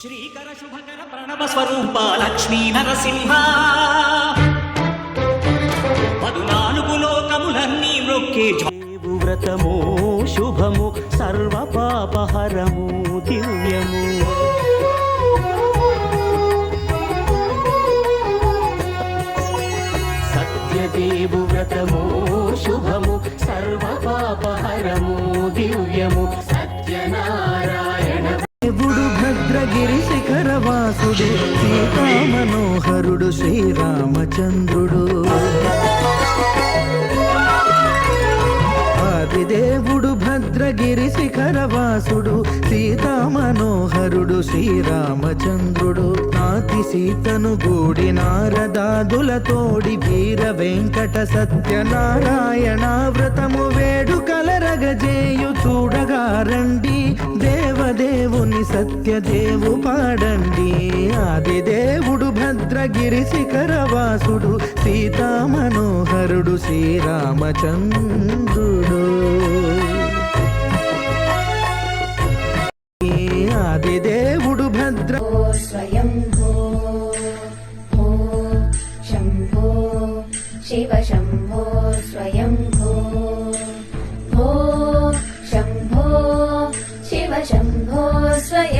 శ్రీకర శుభకర ప్రణవ స్వరూప లక్ష్మీ నరసింహ 14 లోకములన్నీ మ్రొక్కే దేవు వ్రతము శుభము సర్వ పాపహరము దివ్యము సత్యదేవు వ్రతము శుభము సర్వ పాపహరము దివ్యము సత్యనారాయణ దేవుడు భద్రగిరి శిఖరవాసుడు సీతా మనోహరుడు శ్రీరామచంద్రుడు ఆదిదేవుడు భద్రగిరి శిఖరవాసుడు సీతా మనోహరుడు శ్రీరామచంద్రుడు నాతి సీతను గూడి నారదాదులతోడి వీర వెంకట సత్యనారాయణ వ్రతము వేడుకలరగజేయు చూడగా రండి దేవదేవుని సత్యదేవు పాడండి ఆదిదేవుడు భద్రగిరి శిఖరవాసుడు సీతా మనోహరుడు శ్రీరామచంద్రుడు ఆదిదేవుడు భద్ర స్వయంభో శంభో శివ శంభో స్వయంభో శంభో శివ శంభో స్వయం